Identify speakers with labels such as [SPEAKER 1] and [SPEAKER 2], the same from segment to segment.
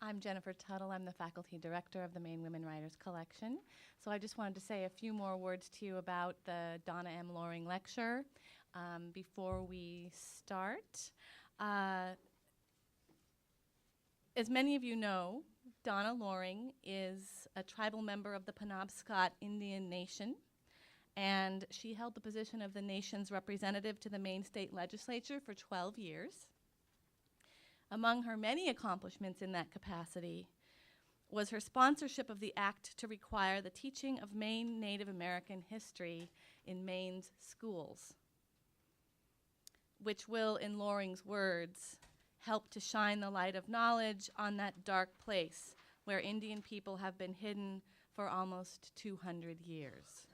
[SPEAKER 1] I'm Jennifer Tuttle. I'm the faculty director of the Maine Women Writers Collection. So I just wanted to say a few more words to you about the Donna M. Loring lecture before we start. As many of you know, Donna Loring is a tribal member of the Penobscot Indian Nation, and she held the position of the nation's representative to the Maine State Legislature for 12 years. Among her many accomplishments in that capacity was her sponsorship of the act to require the teaching of Maine Native American history in Maine's schools, which will, in Loring's words, help to shine the light of knowledge on that dark place where Indian people have been hidden for almost 200 years.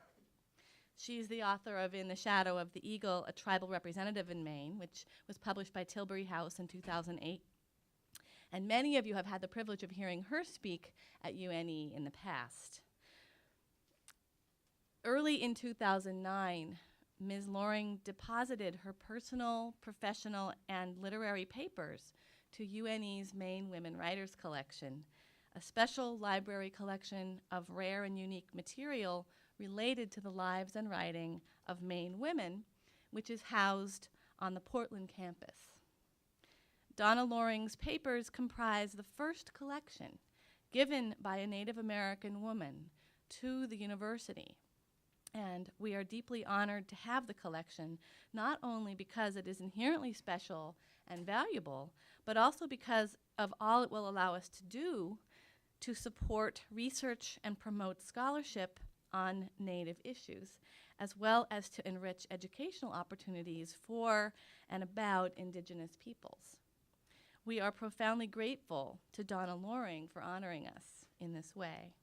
[SPEAKER 1] She's the author of In the Shadow of the Eagle, A Tribal Representative in Maine, which was published by Tilbury House in 2008. And many of you have had the privilege of hearing her speak at UNE in the past. Early in 2009, Ms. Loring deposited her personal, professional, and literary papers to UNE's Maine Women Writers Collection, a special library collection of rare and unique material related to the lives and writing of Maine women, which is housed on the Portland campus. Donna Loring's papers comprise the first collection given by a Native American woman to the university. And we are deeply honored to have the collection, not only because it is inherently special and valuable, but also because of all it will allow us to do to support research and promote scholarship on Native issues, as well as to enrich educational opportunities for and about Indigenous peoples. We are profoundly grateful to Donna Loring for honoring us in this way.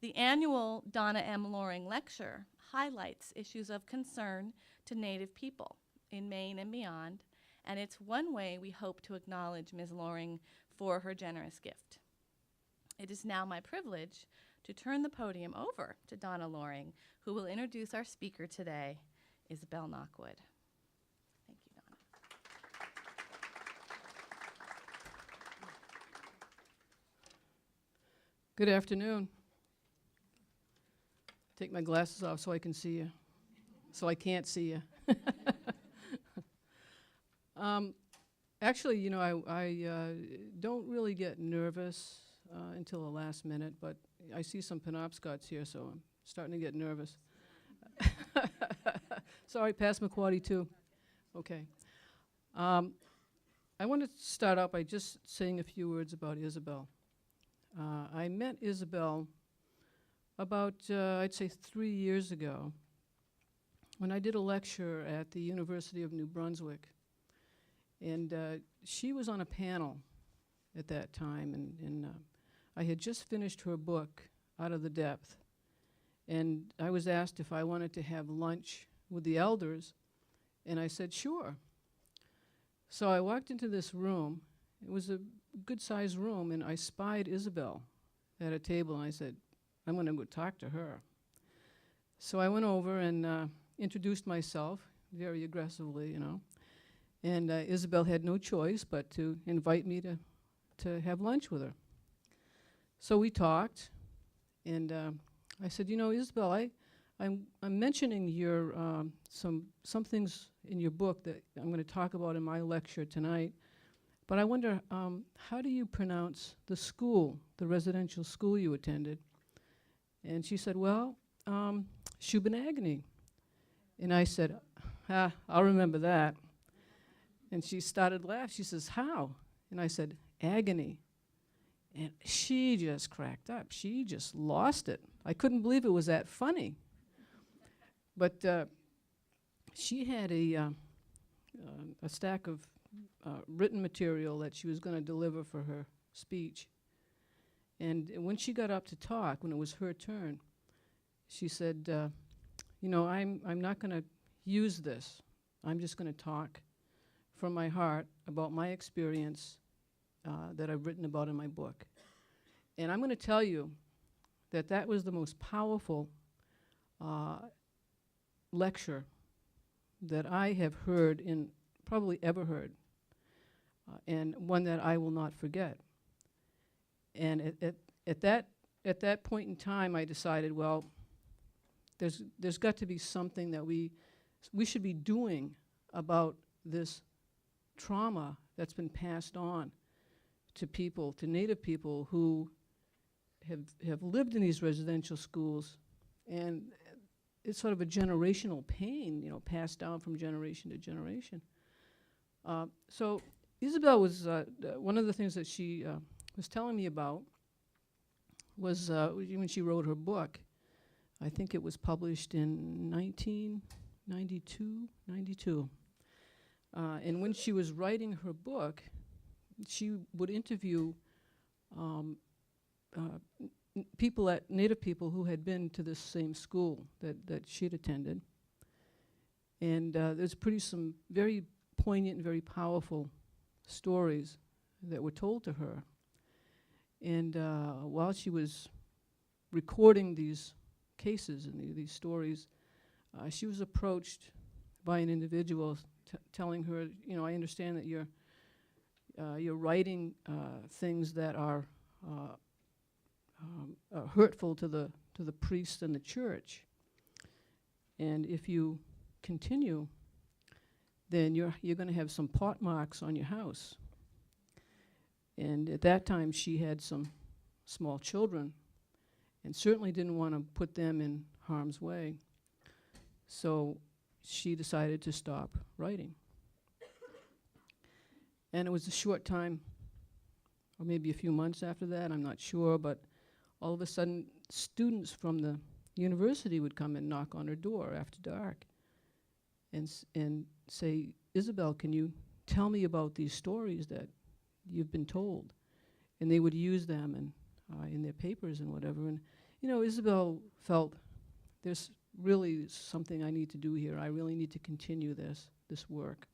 [SPEAKER 1] The annual Donna M. Loring Lecture highlights issues of concern to Native people in Maine and beyond, and it's one way we hope to acknowledge Ms. Loring for her generous gift. It is now my privilege to turn the podium over to Donna Loring, who will introduce our speaker today, Isabelle Knockwood. Thank you, Donna.
[SPEAKER 2] Good afternoon. Take my glasses off so I can see you, so I can't see you. Actually, you know, I don't really get nervous until the last minute, but I see some Penobscots here, so I'm starting to get nervous. Sorry, Passamaquoddy too. Okay. I want to start out by just saying a few words about Isabelle. I met Isabelle about, I'd say 3 years ago, when I did a lecture at the University of New Brunswick. And she was on a panel at that time, and I had just finished her book, Out of the Depth. And I was asked if I wanted to have lunch with the elders, and I said, sure. So I walked into this room. It was a good-sized room, and I spied Isabelle at a table, and I said, I'm going to go talk to her. So I went over and introduced myself very aggressively, you know. And Isabelle had no choice but to invite me to have lunch with her. So we talked, and I said, you know, Isabelle, I'm mentioning your some things in your book that I'm going to talk about in my lecture tonight, but I wonder, how do you pronounce the school, the residential school you attended? And she said, well, Shubenacadie. And I said, I'll remember that. And she started laughing. She says, how? And I said, agony. And she just cracked up. She just lost it. I couldn't believe it was that funny. But she had a stack of written material that she was going to deliver for her speech. And when she got up to talk, when it was her turn, she said, you know, I'm not going to use this. I'm just going to talk from my heart about my experience that I've written about in my book. And I'm going to tell you that that was the most powerful lecture that I have heard probably ever heard, and one that I will not forget. And at that point in time, I decided, well, there's got to be something that we should be doing about this trauma that's been passed on to people, to Native people who have lived in these residential schools, and it's sort of a generational pain, you know, passed down from generation to generation. So Isabelle was, one of the things that she was telling me about was when she wrote her book. I think it was published in 1992. And when she was writing her book, she would interview Native people who had been to this same school that she'd attended. And there's some very poignant and very powerful stories that were told to her. And while she was recording these cases and these stories, she was approached by an individual telling her, you know, I understand that you're writing things that are hurtful to the priest and the church, and if you continue, then you're going to have some pot marks on your house. And at that time, she had some small children, and certainly didn't want to put them in harm's way. So she decided to stop writing. And it was a short time, or maybe a few months after that, I'm not sure, but all of a sudden, students from the university would come and knock on her door after dark and say, Isabelle, can you tell me about these stories that you've been told? And they would use them in their papers and whatever. And, you know, Isabelle felt there's really something I need to do here. I really need to continue this work.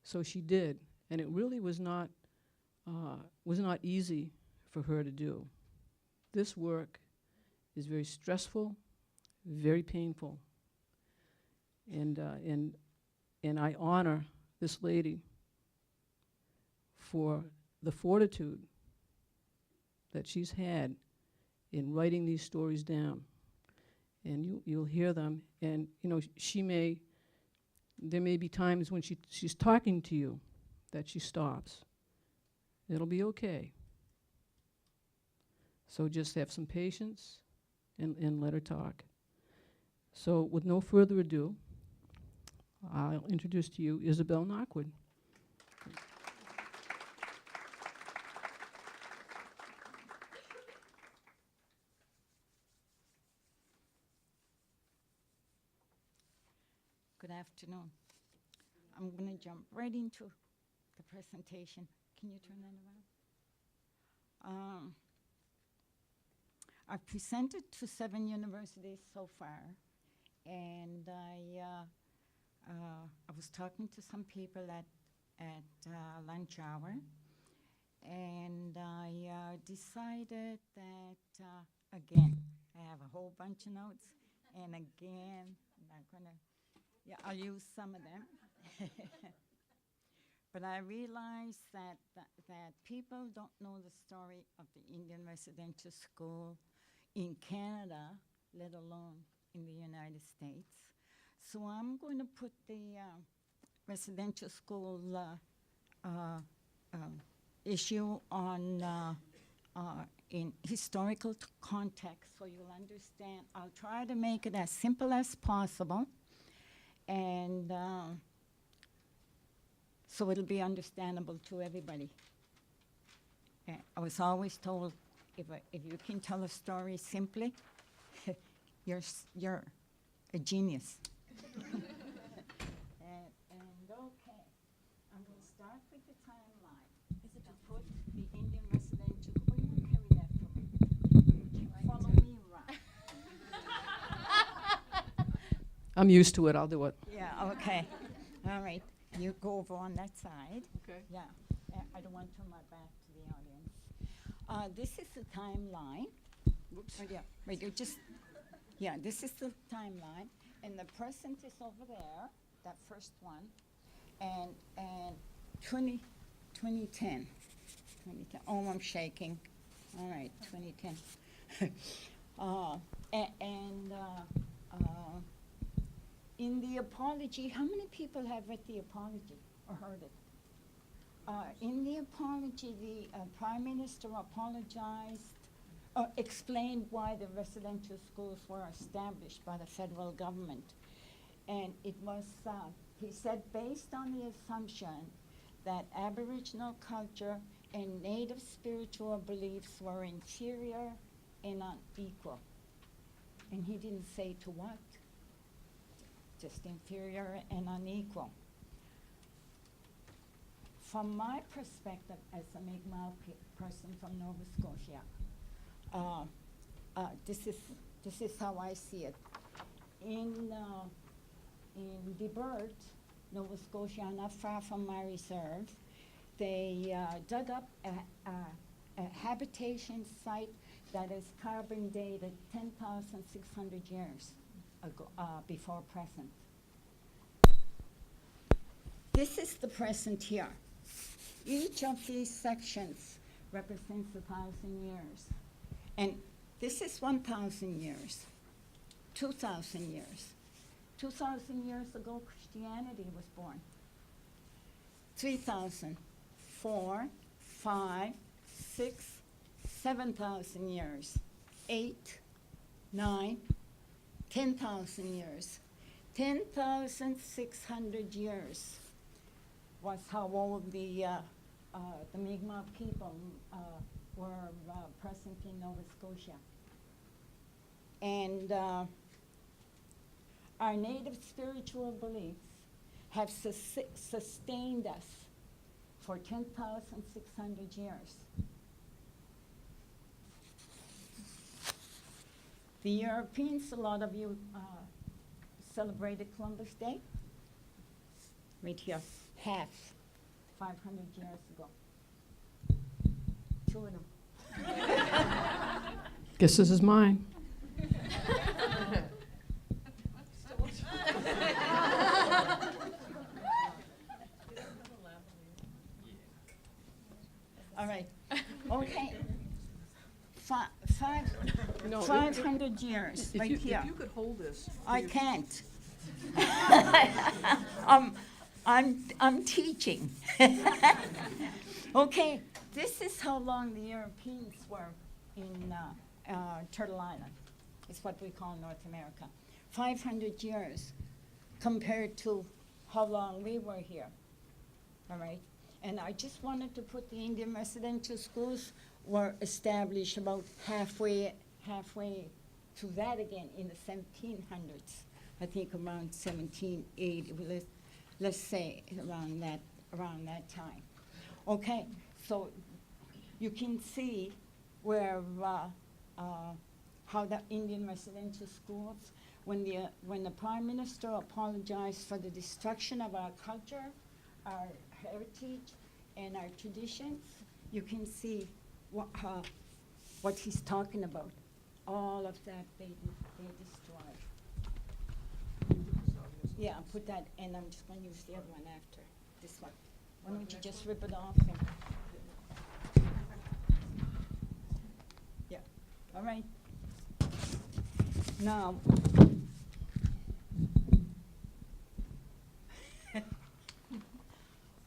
[SPEAKER 2] So she did. And it really was not easy for her to do. This work is very stressful, very painful. And I honor this lady for the fortitude that she's had in writing these stories down. And you'll hear them. And, you know, there may be times when she's talking to you that she stops. It'll be okay. So just have some patience and let her talk. So with no further ado, I'll introduce to you Isabelle Knockwood.
[SPEAKER 3] Good afternoon. I'm going to jump right into the presentation. Can you turn that around? I've presented to 7 universities so far, and I was talking to some people at lunch hour, and I decided that, again, I have a whole bunch of notes, and again, I'm not going to, I'll use some of them. But I realized that people don't know the story of the Indian residential school in Canada, let alone in the United States. So I'm going to put the residential school issue on in historical context so you'll understand. I'll try to make it as simple as possible, and so it'll be understandable to everybody. I was always told, if you can tell a story simply, you're a genius. and okay, I'm going to start with the timeline. To put the Indian residential, oh, you won't carry that for me. Follow me around.
[SPEAKER 2] I'm used to it, I'll do it.
[SPEAKER 3] Yeah, okay. All right. You go over on that side.
[SPEAKER 2] Okay.
[SPEAKER 3] Yeah. I don't want to turn my back to the audience. This is the timeline.
[SPEAKER 2] Whoops.
[SPEAKER 3] Oh, yeah. Wait, this is the timeline. And the present is over there, that first one. And 2010. Oh, I'm shaking. All right, 2010. In the apology, how many people have read the apology or heard it? In the apology, the Prime Minister apologized, explained why the residential schools were established by the federal government. And it was, he said, based on the assumption that Aboriginal culture and Native spiritual beliefs were inferior and unequal. And he didn't say to what, just inferior and unequal. From my perspective as a Mi'kmaq person from Nova Scotia, this is how I see it. In Revered, Nova Scotia, not far from my reserve, they dug up a habitation site that is carbon dated 10,600 years ago, before present. This is the present here. Each of these sections represents 1,000 years. And this is 1,000 years, 2,000 years. 2,000 years ago, Christianity was born. 3,000, 4, 5, 6, 7,000 years, 8, 9, 10,000 years. 10,600 years was how old the Mi'kmaq people were present in Nova Scotia. And our Native spiritual beliefs have sustained us for 10,600 years. The Europeans, a lot of you celebrated Columbus Day. Right here, half, 500 years ago. 2 of them.
[SPEAKER 2] Guess this is mine.
[SPEAKER 3] All right. Okay.
[SPEAKER 2] No,
[SPEAKER 3] 500 years, right here.
[SPEAKER 2] If you could hold this.
[SPEAKER 3] I can't. I'm teaching. Okay, this is how long the Europeans were in Turtle Island. It's what we call North America. 500 years compared to how long we were here. All right? And I just wanted to put the Indian residential schools were established about halfway to that again in the 1700s. I think around 1780. Let's say around that time. Okay, so you can see where how the Indian residential schools, when the Prime Minister apologized for the destruction of our culture, our heritage, and our traditions, you can see what he's talking about. All of that they destroyed. Yeah, put that, and I'm just going to use the other one after this one. Why don't you just rip it off? And yeah, all right. Now,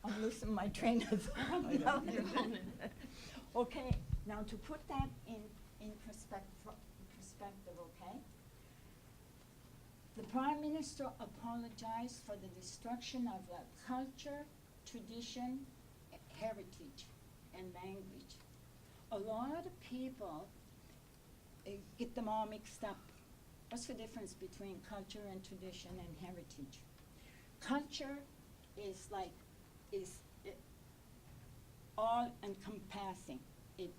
[SPEAKER 3] I'm losing my train of thought. Okay, now to put that in perspective, okay? The Prime Minister apologized for the destruction of the culture, tradition, heritage, and language. A lot of people get them all mixed up. What's the difference between culture and tradition and heritage? Culture is all encompassing. It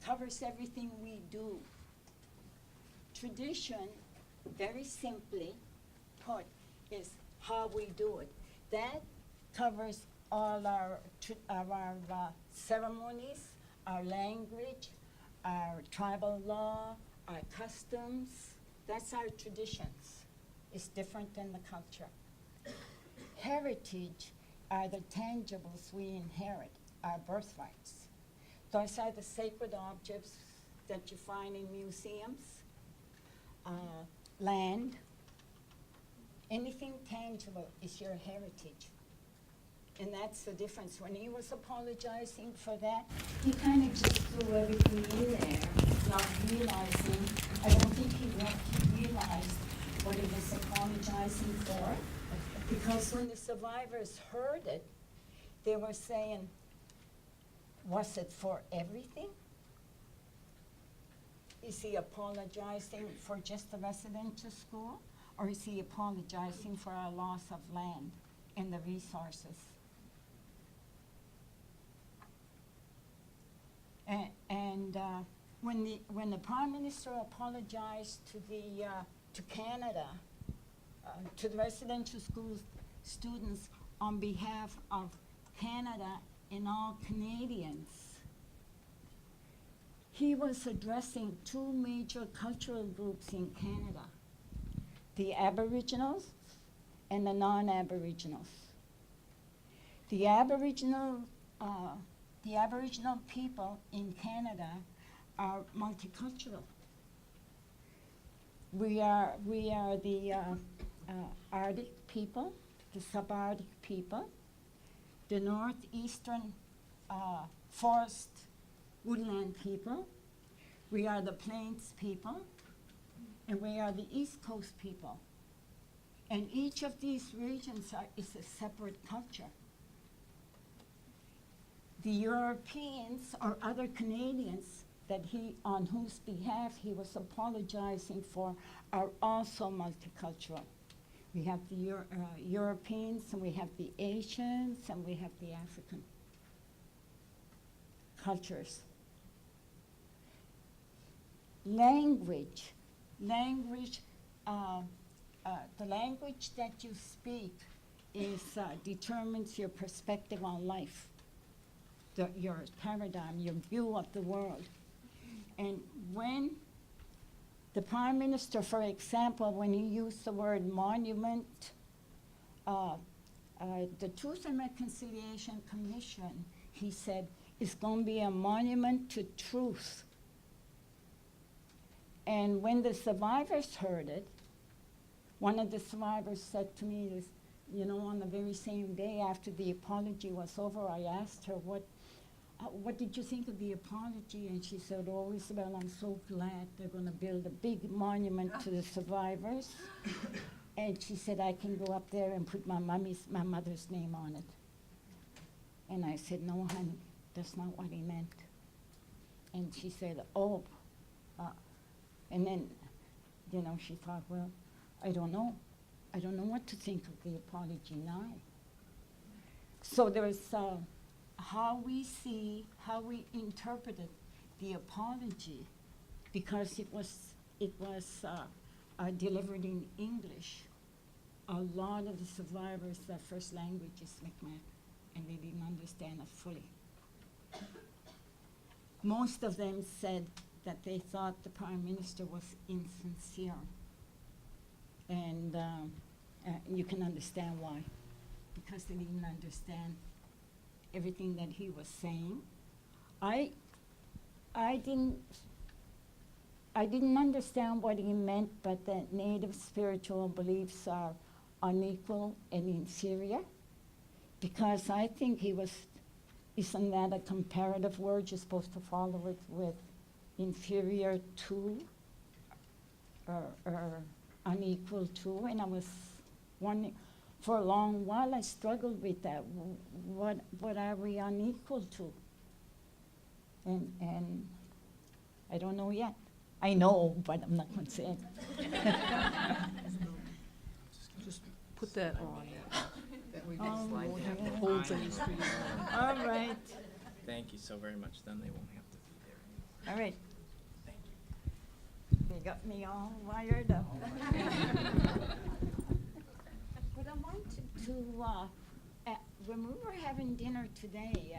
[SPEAKER 3] covers everything we do. Tradition, very simply put, is how we do it. That covers all our ceremonies, our language, our tribal law, our customs. That's our traditions. It's different than the culture. Heritage are the tangibles we inherit, our birthrights. Those are the sacred objects that you find in museums, land. Anything tangible is your heritage. And that's the difference. When he was apologizing for that, he kind of just threw everything in there, not realizing, I don't think he realized what he was apologizing for. Because when the survivors heard it, they were saying, was it for everything? Is he apologizing for just the residential school? Or is he apologizing for our loss of land and the resources? And when the Prime Minister apologized to Canada, to the residential schools students on behalf of Canada and all Canadians, he was addressing two major cultural groups in Canada, the Aboriginals and the non-Aboriginals. The Aboriginal people in Canada are multicultural. We are the Arctic people, the subarctic people, the northeastern forest woodland people. We are the plains people, and we are the East Coast people. And each of these regions is a separate culture. The Europeans or other Canadians that on whose behalf he was apologizing for are also multicultural. We have the Europeans, and we have the Asians, and we have the African cultures. Language, the language that you speak determines your perspective on life, your paradigm, your view of the world. And when the Prime Minister, for example, when he used the word monument, the Truth and Reconciliation Commission, he said, is going to be a monument to truth. And when the survivors heard it, one of the survivors said to me, this, on the very same day after the apology was over, I asked her, what did you think of the apology? And she said, oh, Isabelle, I'm so glad they're going to build a big monument to the survivors. And she said, I can go up there and put my mother's name on it. And I said, no, honey, that's not what he meant. And she said, oh. And then, she thought, well, I don't know. I don't know what to think of the apology now. So there's how we interpreted the apology, because it was delivered in English. A lot of the survivors, their first language is Mi'kmaq, and they didn't understand it fully. Most of them said that they thought the Prime Minister was insincere. And you can understand why, because they didn't understand everything that he was saying. I didn't understand what he meant, but that Native spiritual beliefs are unequal and inferior, because I think isn't that a comparative word? You're supposed to follow it with inferior to or unequal to, and I was wondering, for a long while I struggled with that. What are we unequal to? And I don't know yet. I know, but I'm not going to say it.
[SPEAKER 2] Just put that on. We
[SPEAKER 3] Oh,
[SPEAKER 2] won't have to hold things for you.
[SPEAKER 3] All right.
[SPEAKER 4] Thank you so very much. Then they won't have to be there anymore.
[SPEAKER 3] All right.
[SPEAKER 4] Thank you.
[SPEAKER 3] They got me all wired up. But I wanted to, when we were having dinner today,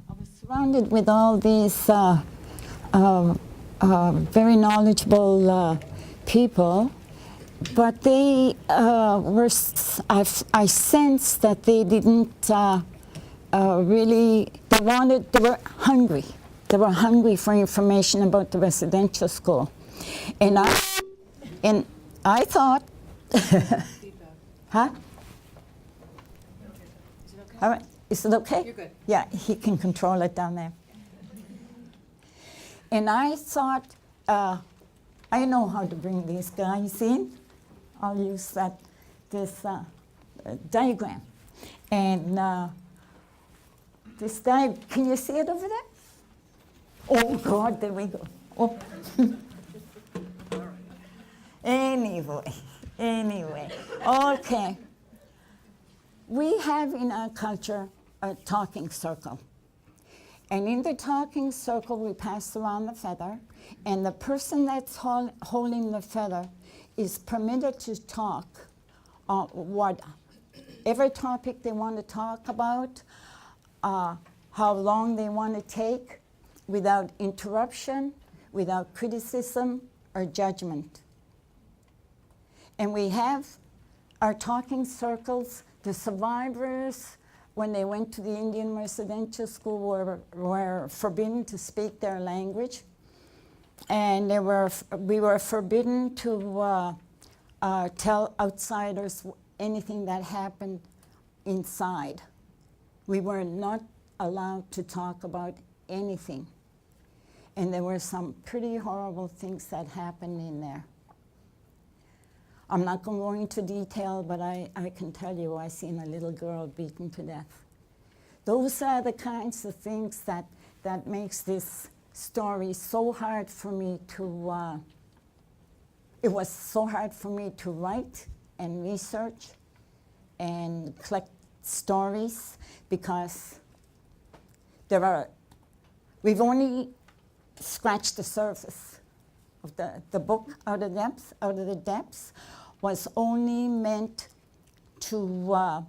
[SPEAKER 3] I was surrounded with all these very knowledgeable people, but they I sensed that they didn't really, they were hungry. They were hungry for information about the residential school. And I thought, huh? All right, is it okay?
[SPEAKER 5] You're good.
[SPEAKER 3] Yeah, he can control it down there. And I thought, I know how to bring these guys in. I'll use this diagram. And this diagram, can you see it over there? Oh, God, there we go. Oh. Anyway, okay. We have in our culture a talking circle. And in the talking circle, we pass around the feather, and the person that's holding the feather is permitted to talk on whatever topic they want to talk about, how long they want to take, without interruption, without criticism or judgment. And we have our talking circles. The survivors, when they went to the Indian residential school, were forbidden to speak their language. And we were forbidden to tell outsiders anything that happened inside. We were not allowed to talk about anything. And there were some pretty horrible things that happened in there. I'm not going to go into detail, but I can tell you I seen a little girl beaten to death. Those are the kinds of things that makes this story so hard for me to, it was so hard for me to write and research and collect stories, because we've only scratched the surface of the book. Out of the depths was only meant to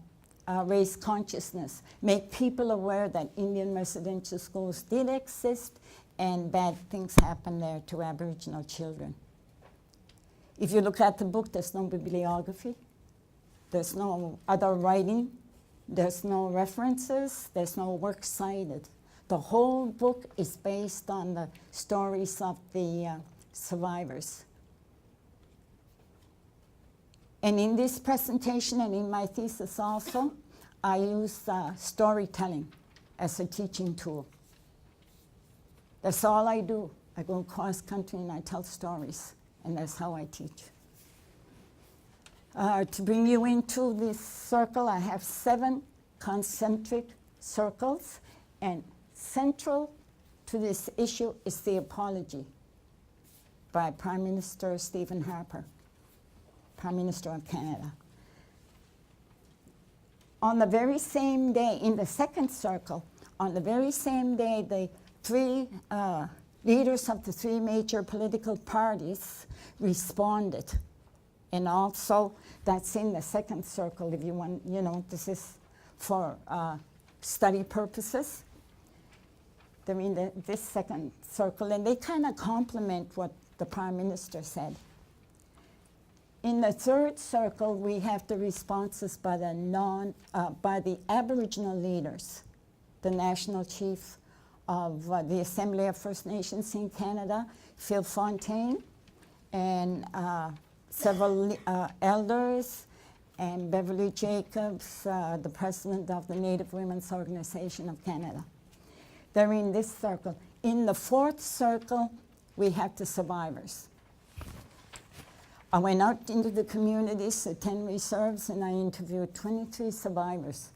[SPEAKER 3] raise consciousness, make people aware that Indian residential schools did exist and bad things happen there to Aboriginal children. If you look at the book, there's no bibliography, there's no other writing, there's no references, there's no work cited. The whole book is based on the stories of the survivors. And in this presentation and in my thesis also, I use storytelling as a teaching tool. That's all I do. I go cross country and I tell stories, and that's how I teach. To bring you into this circle, I have 7 concentric circles, and central to this issue is the apology by Prime Minister Stephen Harper, Prime Minister of Canada. On the very same day, in the second circle, on the very same day, the 3 leaders of the 3 major political parties responded. And also, that's in the second circle, if you want, this is for study purposes. They're in this second circle, and they kind of complement what the Prime Minister said. In the third circle, we have the responses by the Aboriginal leaders, the National Chief of the Assembly of First Nations in Canada, Phil Fontaine, and several elders, and Beverly Jacobs, the president of the Native Women's Organization of Canada. They're in this circle. In the fourth circle, we have the survivors. I went out into the communities at 10 reserves, and I interviewed 23 survivors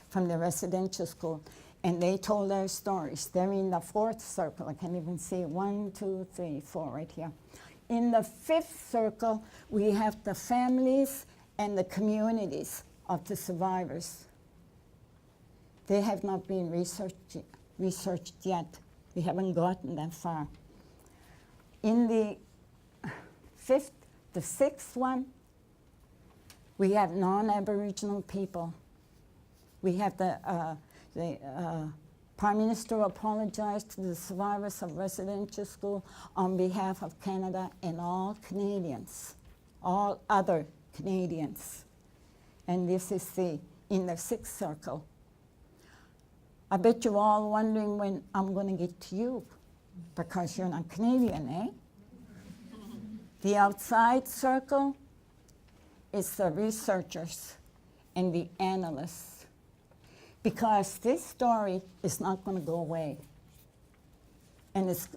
[SPEAKER 3] from the residential school, and they told their stories. They're in the fourth circle. I can't even see 1, 2, 3, 4 right here. In the fifth circle, we have the families and the communities of the survivors. They have not been researched yet. We haven't gotten that far. In the sixth one, we have non-Aboriginal people. We have the Prime Minister apologized to the survivors of residential school on behalf of Canada and all Canadians, all other Canadians. And this is in the sixth circle. I bet you're all wondering when I'm going to get to you, because you're not Canadian, eh? The outside circle is the researchers and the analysts, because this story is not going to go away. And it's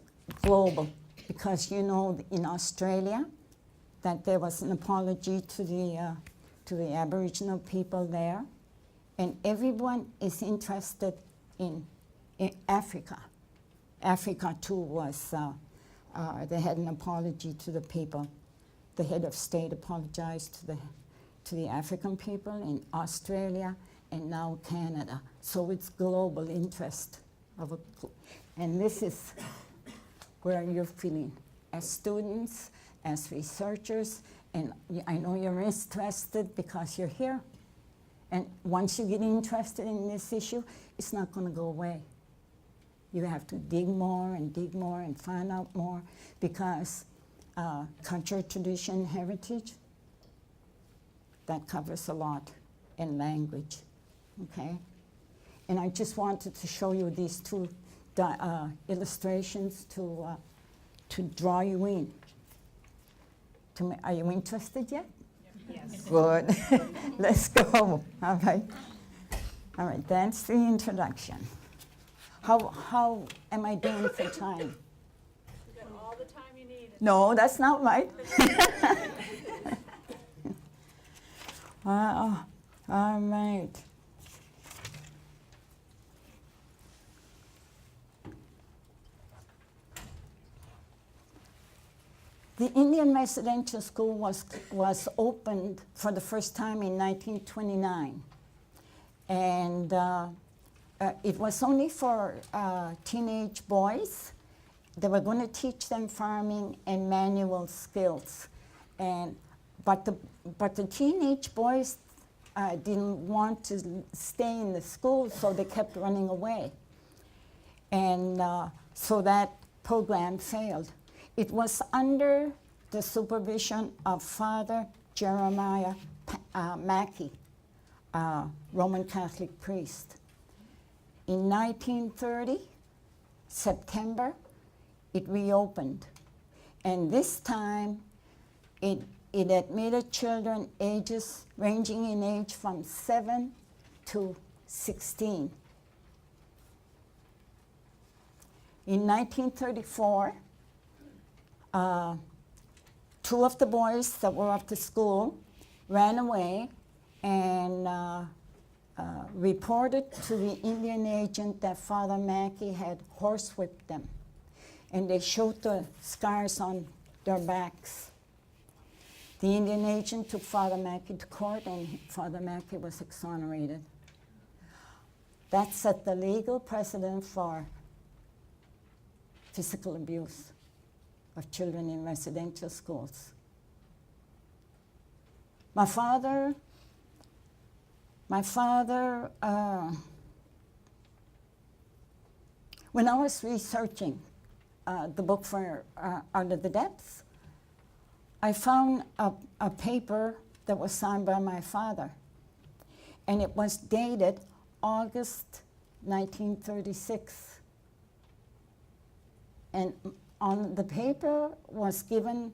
[SPEAKER 3] global, because you know in Australia that there was an apology to the Aboriginal people there, and everyone is interested in Africa. Africa too was, they had an apology to the people. The head of state apologized to the African people in Australia and now Canada. So it's global interest and this is where you're feeling as students, as researchers, and I know you're interested because you're here. And once you get interested in this issue, it's not going to go away. You have to dig more and find out more, because culture, tradition, heritage, that covers a lot, and language, okay? And I just wanted to show you these two illustrations to draw you in. Are you interested yet?
[SPEAKER 5] Yes.
[SPEAKER 3] Good. Let's go. All right. All right, that's the introduction. How am I doing for time?
[SPEAKER 5] You got all the time you need.
[SPEAKER 3] No, that's not right. All right. The Indian Residential School was opened for the first time in 1929. And it was only for teenage boys. They were going to teach them farming and manual skills. But the teenage boys didn't want to stay in the school, so they kept running away. And so that program failed. It was under the supervision of Father Jeremiah Mackey, Roman Catholic priest. In 1930, September, it reopened. And this time, it admitted children ages ranging in age from 7 to 16. In 1934, two of the boys that were at the school ran away and reported to the Indian agent that Father Mackey had horsewhipped them. And they showed the scars on their backs. The Indian agent took Father Mackey to court, and Father Mackey was exonerated. That set the legal precedent for physical abuse of children in residential schools. My father, when I was researching the book for Out of the Depths, I found a paper that was signed by my father, and it was dated August 1936. And on the paper was written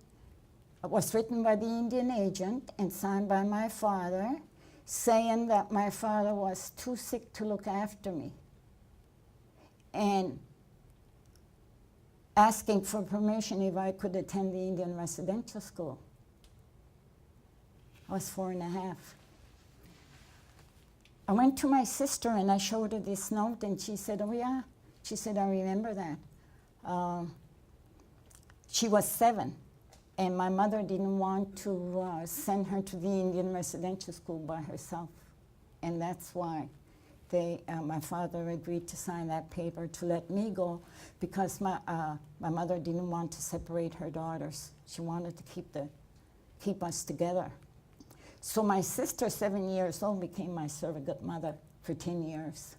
[SPEAKER 3] by the Indian agent and signed by my father, saying that my father was too sick to look after me, and asking for permission if I could attend the Indian residential school. I was 4.5. I went to my sister and I showed her this note, and she said, "Oh yeah." She said, "I remember that." She was 7, and my mother didn't want to send her to the Indian residential school by herself. And that's why my father agreed to sign that paper to let me go, because my mother didn't want to separate her daughters. She wanted to keep us together. So my sister, 7 years old, became my surrogate mother for 10 years.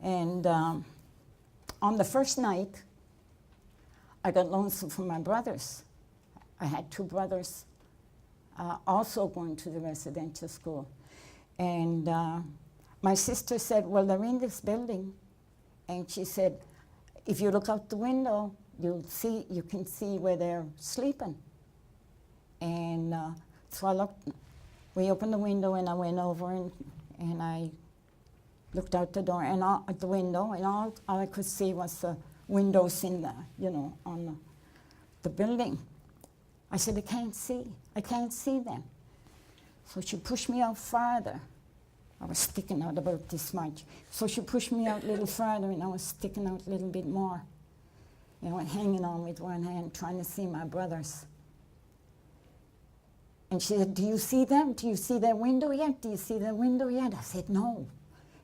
[SPEAKER 3] And on the first night, I got lonesome for my brothers. I had 2 brothers also going to the residential school. And my sister said, well, they're in this building. And she said, if you look out the window, you can see where they're sleeping. And so I looked, we opened the window and I went over and I looked out the door and at the window, and all I could see was the windows in the, on the building. I said, I can't see them. So she pushed me out farther. I was sticking out about this much. So she pushed me out a little farther, and I was sticking out a little bit more. Hanging on with one hand, trying to see my brothers. And she said, do you see them? Do you see that window yet? Do you see that window yet? I said, no.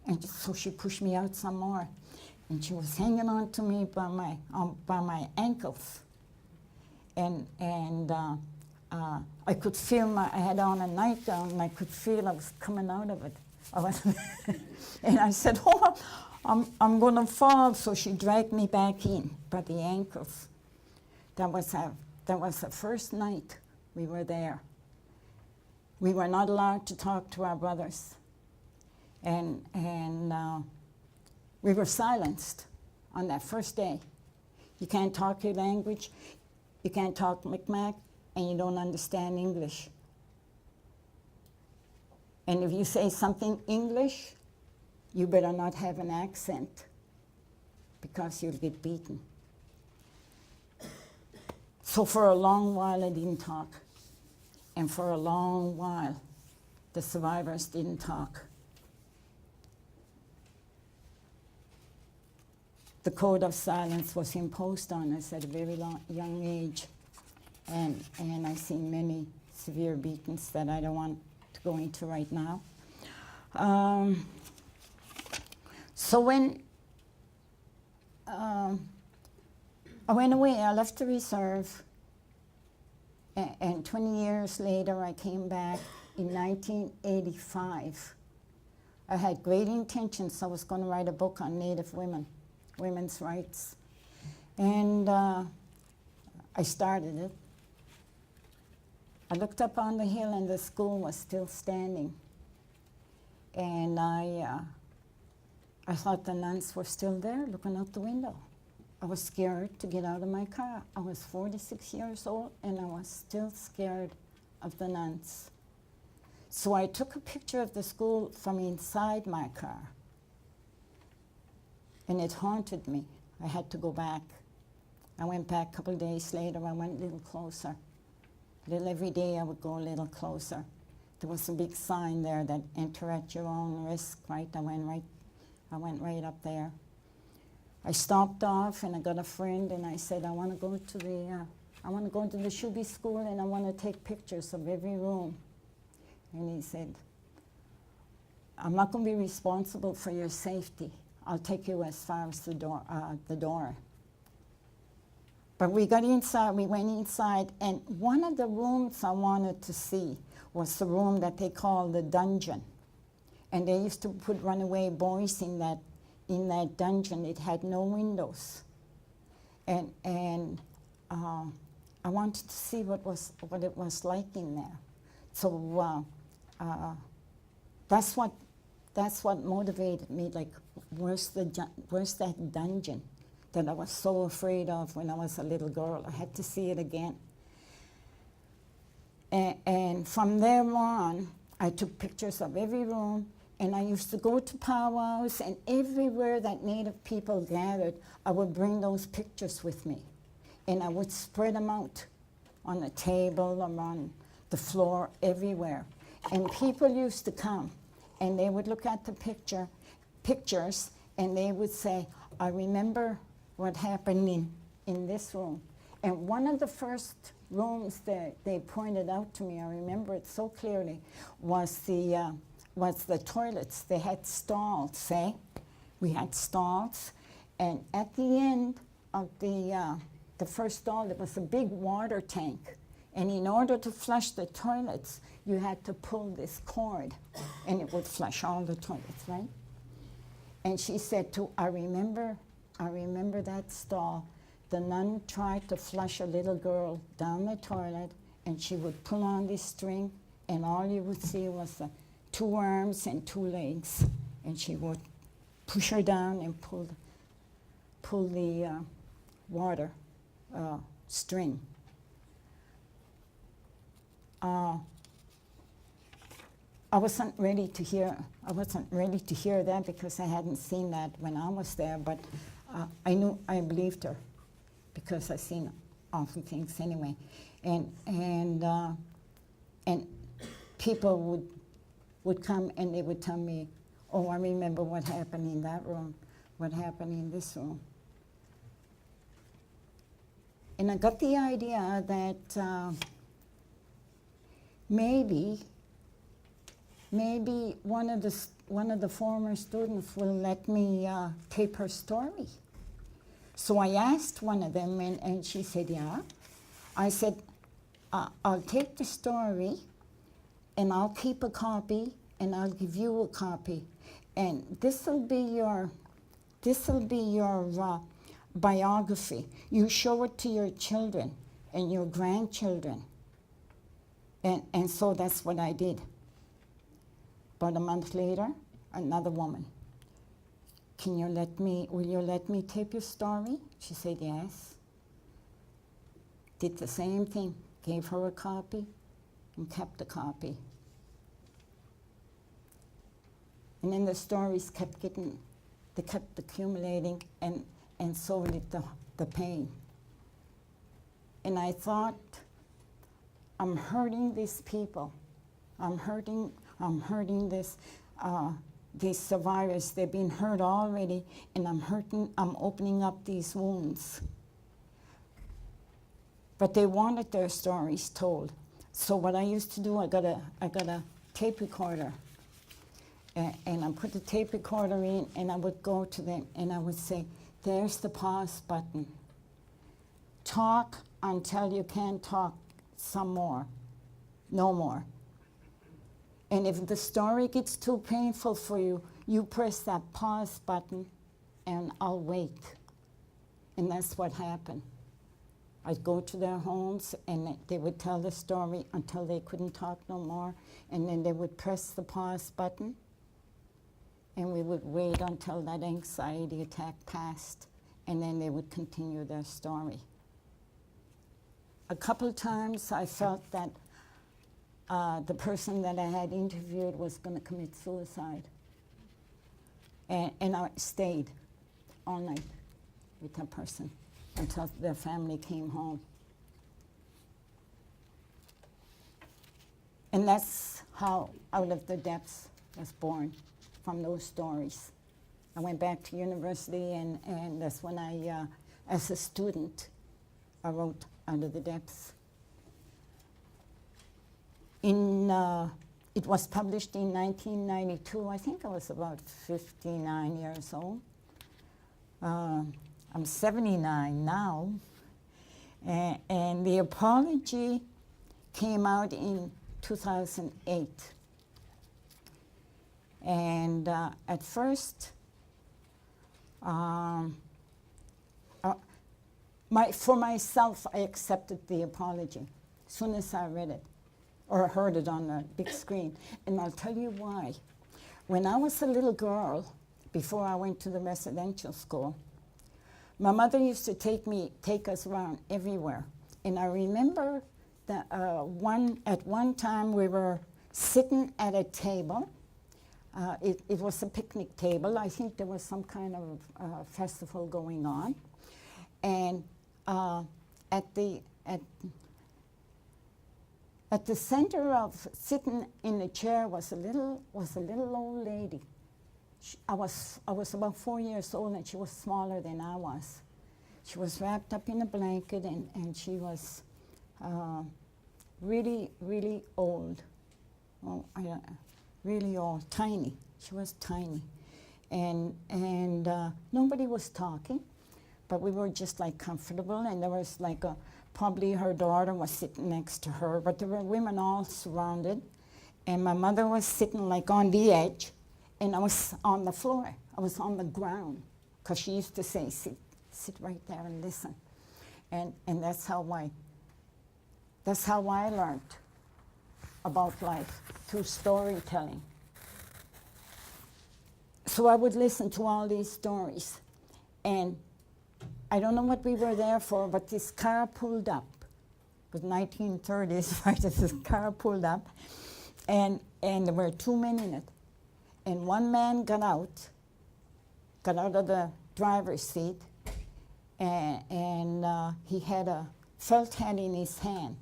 [SPEAKER 3] And so she pushed me out some more. And she was hanging on to me by my ankles. And I could feel I had on a nightgown, and I could feel I was coming out of it. And I said, oh, I'm going to fall. So she dragged me back in by the ankles. That was the first night we were there. We were not allowed to talk to our brothers. And we were silenced on that first day. You can't talk your language, you can't talk Mi'kmaq, and you don't understand English. And if you say something English, you better not have an accent, because you'll get beaten. So for a long while I didn't talk. And for a long while, the survivors didn't talk. The code of silence was imposed on us at a very young age. And I've seen many severe beatings that I don't want to go into right now. So when I went away, I left the reserve, and 20 years later I came back in 1985. I had great intentions. I was going to write a book on Native women, women's rights. And I started it. I looked up on the hill and the school was still standing. And I thought the nuns were still there looking out the window. I was scared to get out of my car. I was 46 years old and I was still scared of the nuns. So I took a picture of the school from inside my car. And it haunted me. I had to go back. I went back a couple of days later. I went a little closer. Every day I would go a little closer. There was a big sign there that enter at your own risk, right? I went right up there. I stopped off and I got a friend and I said, I want to go to the Shubi school and I want to take pictures of every room. And he said, I'm not going to be responsible for your safety. I'll take you as far as the door. But we got inside, we went inside, and one of the rooms I wanted to see was the room that they call the dungeon. And they used to put runaway boys in that dungeon. It had no windows. And I wanted to see what it was like in there. So that's what motivated me, like, where's that dungeon that I was so afraid of when I was a little girl? I had to see it again. And from there on, I took pictures of every room, and I used to go to powwows, and everywhere that Native people gathered, I would bring those pictures with me. And I would spread them out on the table or on the floor, everywhere. And people used to come, and they would look at the pictures, and they would say, I remember what happened in this room. And one of the first rooms that they pointed out to me, I remember it so clearly, was the toilets. They had stalls, eh? We had stalls, and at the end of the first stall, there was a big water tank. And in order to flush the toilets, you had to pull this cord, and it would flush all the toilets, right? And she said, I remember that stall. The nun tried to flush a little girl down the toilet, and she would pull on this string, and all you would see was 2 arms and 2 legs, and she would push her down and pull the water string. I wasn't ready to hear that because I hadn't seen that when I was there, but I believed her because I seen awful things anyway, and people would come and they would tell me, oh, I remember what happened in that room, what happened in this room. And I got the idea that maybe one of the former students will let me tape her story. So I asked one of them, and she said, yeah. I said, I'll take the story, and I'll keep a copy, and I'll give you a copy, and this'll be your biography. You show it to your children and your grandchildren. And so that's what I did. About a month later, another woman. Will you let me tape your story? She said yes. Did the same thing, gave her a copy and kept the copy. And then the stories kept accumulating, and so did the pain. And I thought, I'm hurting these people. I'm hurting these survivors. They've been hurt already, and I'm opening up these wounds. But they wanted their stories told. So what I used to do, I got a tape recorder, and I put the tape recorder in, and I would go to them, and I would say, there's the pause button. Talk until you can't talk some more, no more. And if the story gets too painful for you, you press that pause button, and I'll wait. And that's what happened. I'd go to their homes, and they would tell the story until they couldn't talk no more, and then they would press the pause button, and we would wait until that anxiety attack passed, and then they would continue their story. A couple times I felt that the person that I had interviewed was going to commit suicide. And I stayed all night with that person until their family came home. And that's how Out of the Depths was born, from those stories. I went back to university, and that's when I, as a student, I wrote Out of the Depths. It was published in 1992. I think I was about 59 years old. I'm 79 now. And the apology came out in 2008. And at first, for myself, I accepted the apology as soon as I read it or heard it on the big screen. And I'll tell you why. When I was a little girl, before I went to the residential school, my mother used to take us around everywhere. And I remember that at one time we were sitting at a table. It was a picnic table. I think there was some kind of festival going on. And at the center of sitting in the chair was a little old lady. I was about 4 years old, and she was smaller than I was. She was wrapped up in a blanket, and she was really, really old. Oh, really old, tiny. She was tiny. And nobody was talking, but we were just like comfortable, and there was like probably her daughter was sitting next to her, but there were women all surrounded, and my mother was sitting like on the edge, and I was on the floor. I was on the ground, because she used to say, sit right there and listen. And that's how I learned about life, through storytelling. so I would listen to all these stories. And I don't know what we were there for, but this car pulled up. It was 1930s, right? This car pulled up, and there were two men in it. And one man got out of the driver's seat, and he had a felt hat in his hand.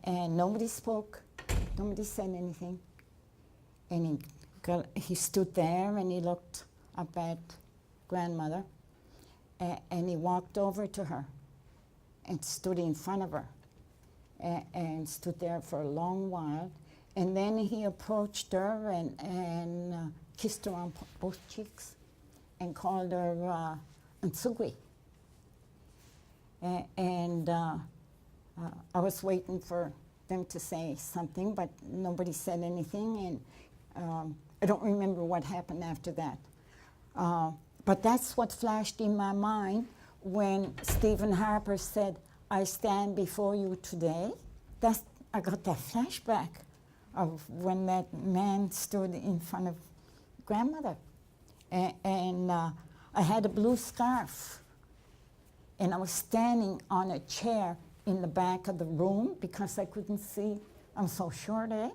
[SPEAKER 3] And nobody spoke, nobody said anything. And he stood there and he looked up at grandmother, and he walked over to her and stood in front of her and stood there for a long while. And then he approached her and kissed her on both cheeks and called her Nsugwi. And I was waiting for them to say something, but nobody said anything, and I don't remember what happened after that. But that's what flashed in my mind when Stephen Harper said, "I stand before you today." I got that flashback of when that man stood in front of grandmother. And I had a blue scarf, and I was standing on a chair in the back of the room because I couldn't see. I'm so short, eh?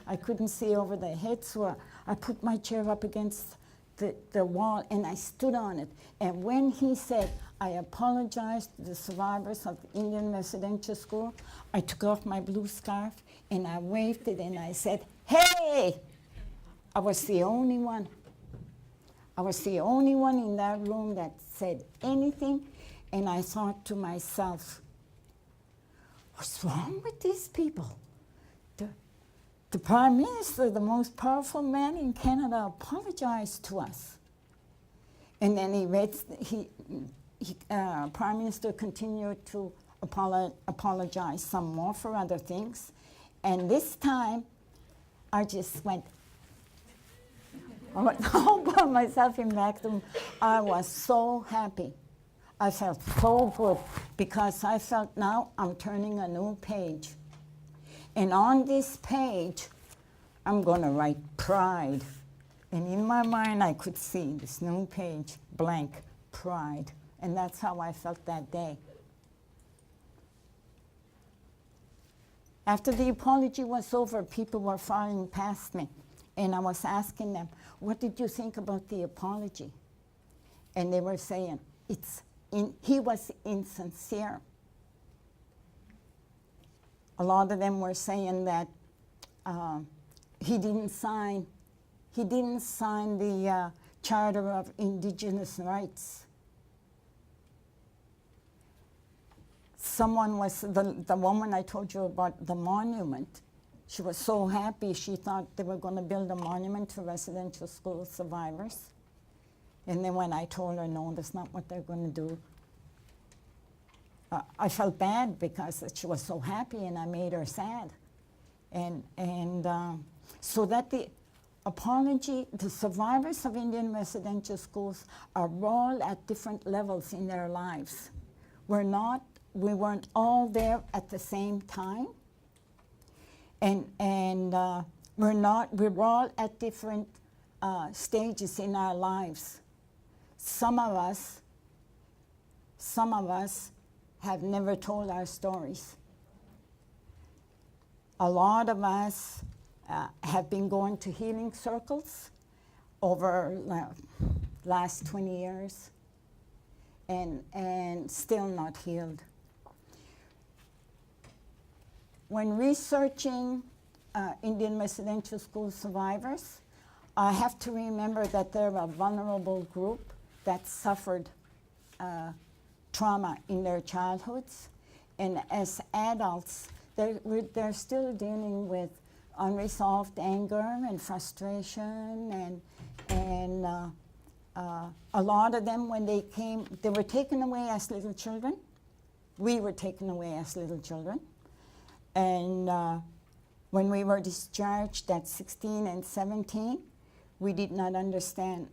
[SPEAKER 3] I couldn't see over the head, so I put my chair up against the wall and I stood on it. And when he said, "I apologize to the survivors of the Indian Residential School," I took off my blue scarf and I waved it and I said, "Hey!" I was the only one. I was the only one in that room that said anything, and I thought to myself, what's wrong with these people? The Prime Minister, the most powerful man in Canada, apologized to us. And then Prime Minister continued to apologize some more for other things. And this time, I just went, I went all by myself in the back room. I was so happy. I felt so good because I felt now I'm turning a new page. And on this page, I'm going to write pride. And in my mind, I could see this new page, blank, pride. And that's how I felt that day. After the apology was over, people were filing past me. And I was asking them, "What did you think about the apology?" And they were saying, he was insincere. A lot of them were saying that he didn't sign the Charter of Indigenous Rights. Someone was, the woman I told you about the monument, she was so happy she thought they were going to build a monument to residential school survivors. And then when I told her, no, that's not what they're going to do, I felt bad because she was so happy and I made her sad. And so that the apology, the survivors of Indian residential schools are all at different levels in their lives. We weren't all there at the same time. And we're all at different stages in our lives. Some of us have never told our stories. A lot of us have been going to healing circles over last 20 years and still not healed. When researching Indian residential school survivors, I have to remember that they're a vulnerable group that suffered trauma in their childhoods. And as adults, they're still dealing with unresolved anger and frustration. And a lot of them, when they came, they were taken away as little children. We were taken away as little children. And when we were discharged at 16 and 17, we did not understand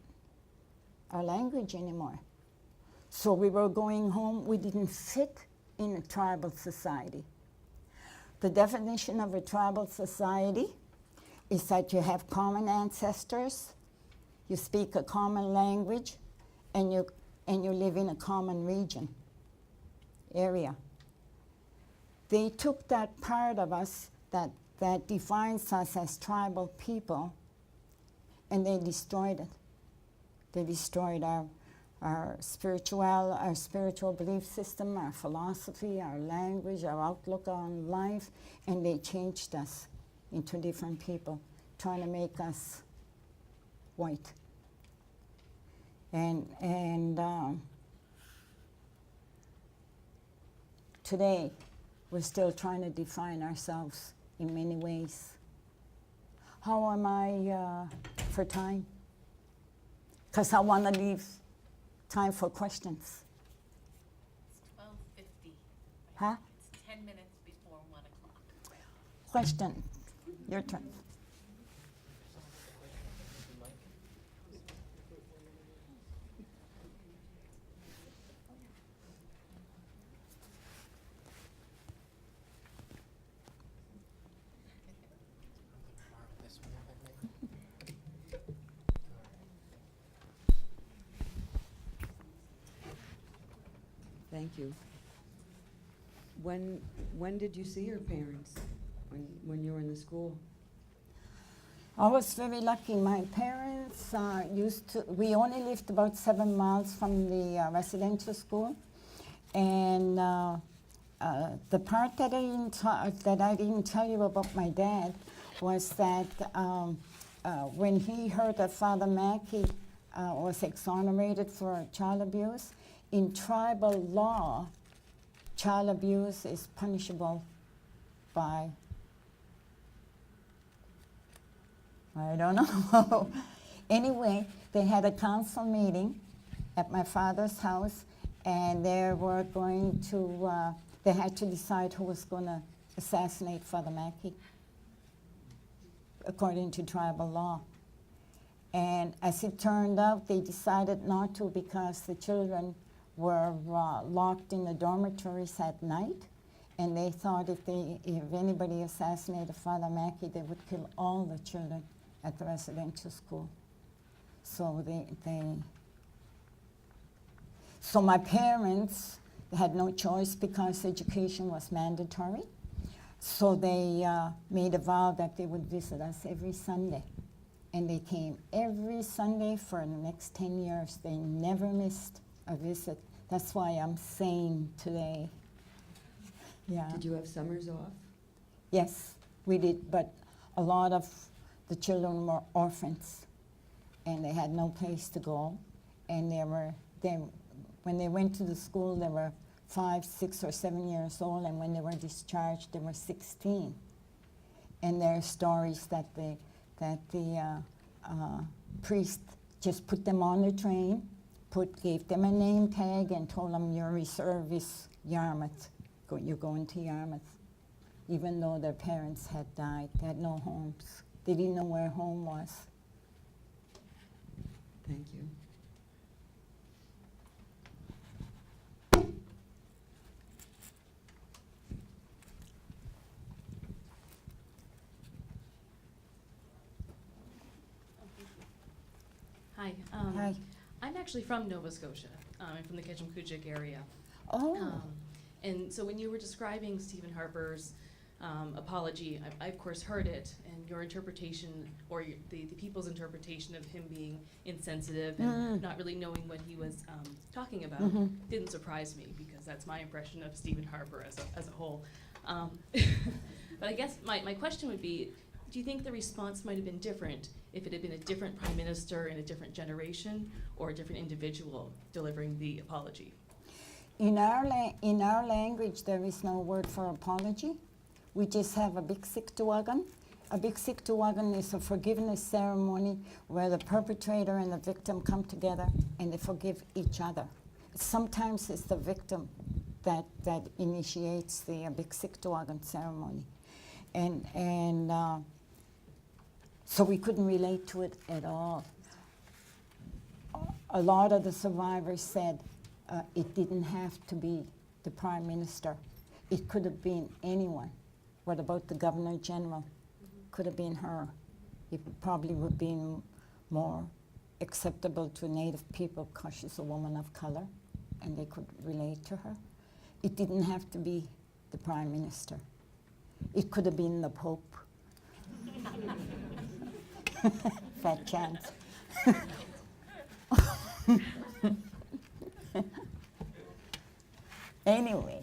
[SPEAKER 3] our language anymore. So we were going home, we didn't fit in a tribal society. The definition of a tribal society is that you have common ancestors, you speak a common language, and you live in a common region, area. They took that part of us that defines us as tribal people, and they destroyed it. They destroyed our spiritual belief system, our philosophy, our language, our outlook on life, and they changed us into different people, trying to make us white. And today, we're still trying to define ourselves in many ways. How am I for time? Because I want to leave time for questions.
[SPEAKER 1] It's 12:50.
[SPEAKER 3] Huh?
[SPEAKER 1] It's 10 minutes before 1 o'clock.
[SPEAKER 3] Question. Your turn.
[SPEAKER 6] Thank you. When did you see your parents? When you were in the school?
[SPEAKER 3] I was very lucky. My parents we only lived about 7 miles from the residential school. And the part that I didn't tell you about my dad was that when he heard that Father Mackey was exonerated for child abuse, in tribal law, child abuse is punishable by, I don't know. Anyway, they had a council meeting at my father's house, and they were going to, they had to decide who was going to assassinate Father Mackey, according to tribal law. And as it turned out, they decided not to because the children were locked in the dormitories at night, and they thought if anybody assassinated Father Mackey, they would kill all the children at the residential school. So so my parents had no choice because education was mandatory. So they made a vow that they would visit us every Sunday. And they came every Sunday for the next 10 years. They never missed a visit. That's why I'm sane today. Yeah.
[SPEAKER 6] Did you have summers off?
[SPEAKER 3] Yes, we did, but a lot of the children were orphans, and they had no place to go. And when they went to the school, they were 5, 6, or 7 years old, and when they were discharged, they were 16. And there are stories that the priest just put them on the train, gave them a name tag, and told them your reserve is Yarmouth. You're going to Yarmouth. Even though their parents had died, they had no homes. They didn't know where home was.
[SPEAKER 6] Thank you.
[SPEAKER 7] Hi.
[SPEAKER 3] Hi.
[SPEAKER 7] I'm actually from Nova Scotia. I'm from the Ketchum-Kujik area.
[SPEAKER 3] Oh.
[SPEAKER 7] And so when you were describing Stephen Harper's apology, I of course heard it, and your interpretation, or the people's interpretation of him being insensitive and not really knowing what he was talking about didn't surprise me, because that's my impression of Stephen Harper as a whole. But I guess my question would be, do you think the response might have been different if it had been a different prime minister in a different generation, or a different individual delivering the apology?
[SPEAKER 3] In our language, there is no word for apology. We just have a big siktuagan. A big siktuagan is a forgiveness ceremony where the perpetrator and the victim come together and they forgive each other. Sometimes it's the victim that initiates the big siktuagan ceremony. And so we couldn't relate to it at all. A lot of the survivors said it didn't have to be the Prime Minister. It could have been anyone. What about the Governor General? Could have been her. it probably would be more acceptable to Native people because she's a woman of color and they could relate to her. It didn't have to be the Prime Minister. It could have been the Pope. Fat chance. Anyway,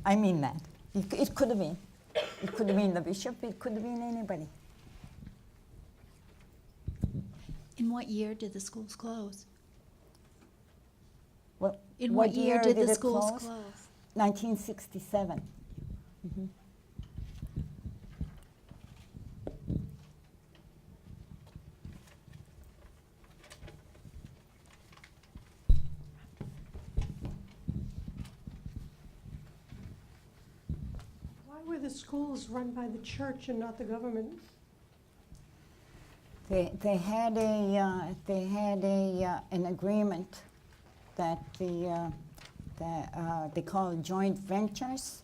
[SPEAKER 3] I mean that. It could have been. It could have been the bishop, it could have been anybody.
[SPEAKER 8] In what year did the schools close?
[SPEAKER 3] Well,
[SPEAKER 8] In what year did the
[SPEAKER 3] it
[SPEAKER 8] schools
[SPEAKER 3] close?
[SPEAKER 8] close?
[SPEAKER 3] 1967. Mhm.
[SPEAKER 9] Why were the schools run by the church and not the government?
[SPEAKER 3] They had an agreement that they call joint ventures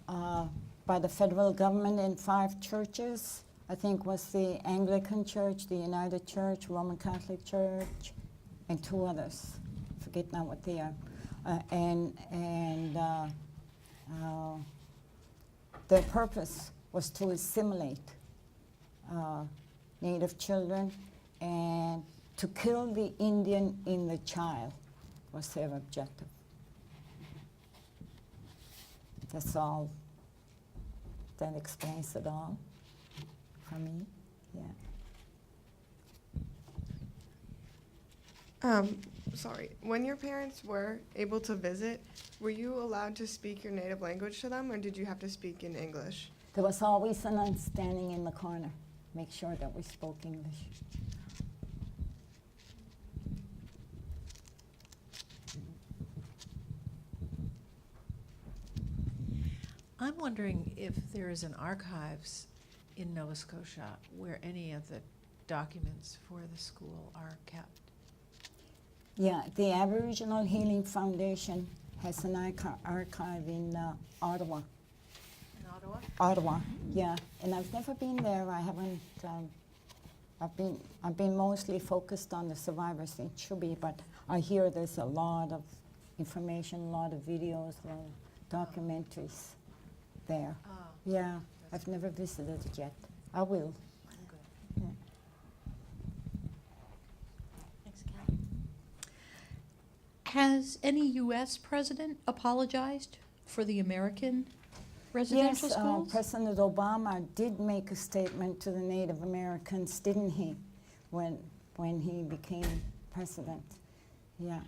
[SPEAKER 3] by the federal government and 5 churches. I think was the Anglican Church, the United Church, Roman Catholic Church, and 2 others. I forget now what they are. Their purpose was to assimilate Native children and to kill the Indian in the child was their objective. That's all. That explains it all for me. Yeah.
[SPEAKER 10] Sorry. When your parents were able to visit, were you allowed to speak your native language to them, or did you have to speak in English?
[SPEAKER 3] There was always someone standing in the corner, make sure that we spoke English.
[SPEAKER 11] I'm wondering if there is an archives in Nova Scotia where any of the documents for the school are kept.
[SPEAKER 3] Yeah, the Aboriginal Healing Foundation has an archive in Ottawa.
[SPEAKER 11] In Ottawa?
[SPEAKER 3] Ottawa, yeah. And I've never been there. I haven't. I've been mostly focused on the survivors in Shubenacadie, but I hear there's a lot of information, a lot of videos, a lot of documentaries there.
[SPEAKER 11] Oh,
[SPEAKER 3] Yeah, I've never visited it yet. I will.
[SPEAKER 11] good.
[SPEAKER 3] Yeah.
[SPEAKER 11] Thanks, Kelly.
[SPEAKER 8] Has any U.S. president apologized for the American residential
[SPEAKER 3] Yes,
[SPEAKER 8] schools?
[SPEAKER 3] President Obama did make a statement to the Native Americans, didn't he, when he became president? Yeah.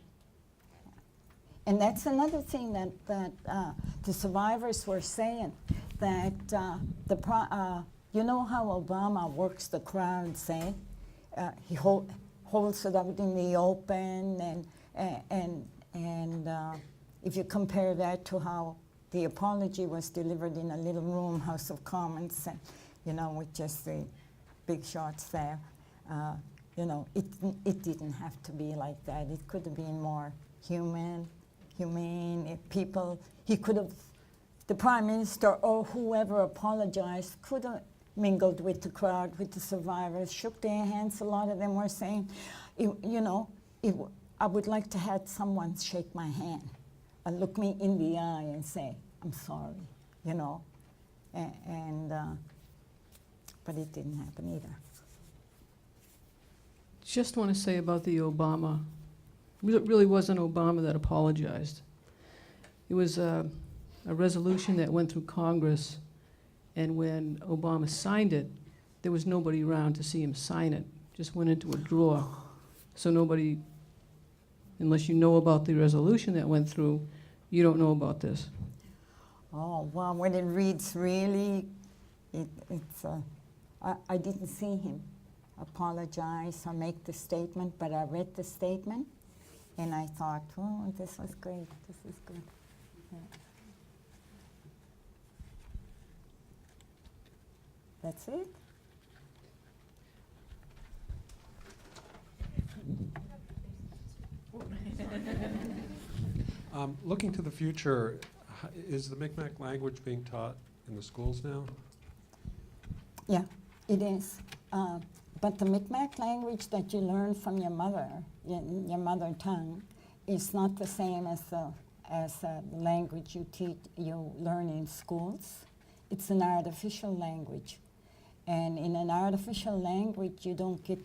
[SPEAKER 3] And that's another thing that the survivors were saying, that you know how Obama works the crowd, say? He holds it out in the open, and if you compare that to how the apology was delivered in a little room, House of Commons, and, you know, with just the big shots there, you know, it didn't have to be like that. It could have been more humane. If people, he could have, the Prime Minister or whoever apologized could have mingled with the crowd, with the survivors, shook their hands. A lot of them were saying, I would like to have someone shake my hand and look me in the eye and say, I'm sorry, you know. But it didn't happen either.
[SPEAKER 2] Just want to say about the Obama. It really wasn't Obama that apologized. It was a resolution that went through Congress, and when Obama signed it, there was nobody around to see him sign it. Just went into a drawer. So nobody, unless you know about the resolution that went through, you don't know about this.
[SPEAKER 3] Oh, well, when it reads really, I didn't see him apologize or make the statement, but I read the statement, and I thought, oh, this was great, this is good. Yeah. That's it?
[SPEAKER 12] Looking to the future, is the Mi'kmaq language being taught in the schools now?
[SPEAKER 3] Yeah, it is. but the Mi'kmaq language that you learn from your mother, your mother tongue, is not the same as the language you learn in schools. It's an artificial language, and in an artificial language, you don't get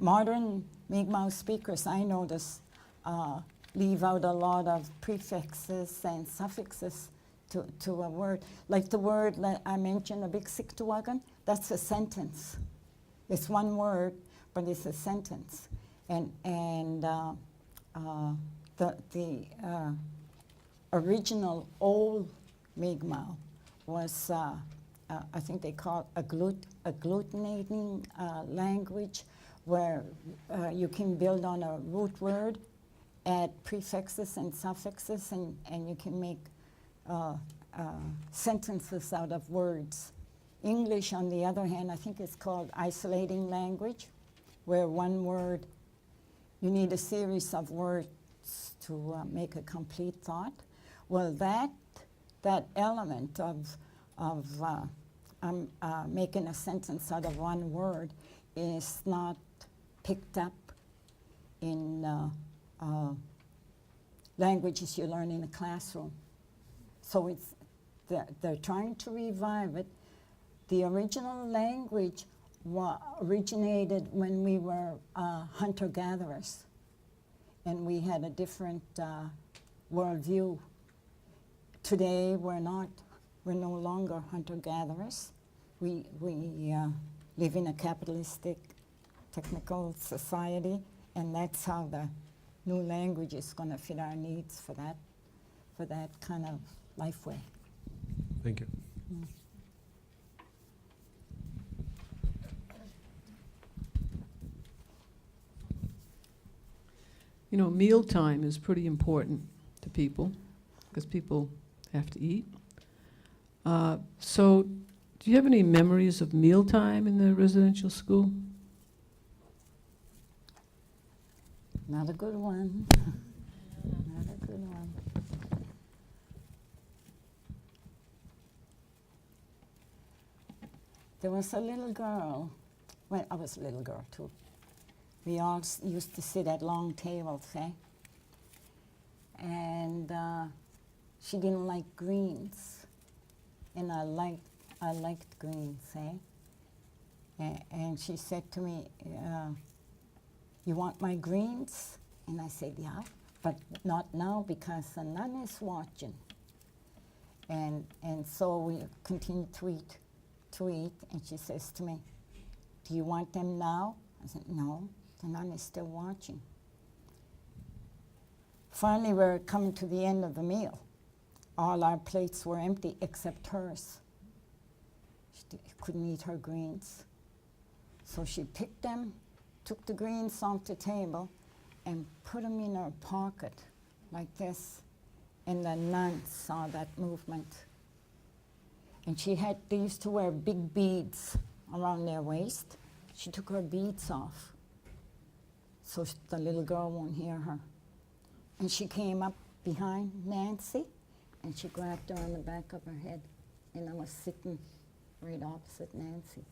[SPEAKER 3] modern Mi'kmaq speakers, I notice, leave out a lot of prefixes and suffixes to a word. Like the word that I mentioned, a big siktuagan, that's a sentence. It's one word, but it's a sentence. And the original old Mi'kmaq was, I think they call it agglutinating language, where you can build on a root word, add prefixes and suffixes, and you can make sentences out of words. English, on the other hand, I think it's called isolating language, where one word, you need a series of words to make a complete thought. Well, that element of making a sentence out of one word is not picked up in languages you learn in a classroom. So they're trying to revive it. The original language originated when we were hunter-gatherers, and we had a different worldview. Today, we're no longer hunter-gatherers. We live in a capitalistic, technical society, and that's how the new language is going to fit our needs for that kind of life way.
[SPEAKER 12] Thank you.
[SPEAKER 3] Mm.
[SPEAKER 2] You know, mealtime is pretty important to people because people have to eat. So do you have any memories of mealtime in the residential school?
[SPEAKER 3] Not a good one. Not a good one. There was a little girl. Well, I was a little girl too. We all used to sit at long tables, eh? And she didn't like greens, and I liked greens, eh? And she said to me, "You want my greens?" And I said, "Yeah, but not now because the nun is watching." And so we continued to eat, and she says to me, "Do you want them now?" I said, "No, the nun is still watching." Finally, we're coming to the end of the meal. All our plates were empty except hers. She couldn't eat her greens. So she picked them, took the greens off the table, and put them in her pocket like this. And the nun saw that movement. And they used to wear big beads around their waist. She took her beads off so the little girl won't hear her. And she came up behind Nancy, and she grabbed her on the back of her head, and I was sitting right opposite Nancy.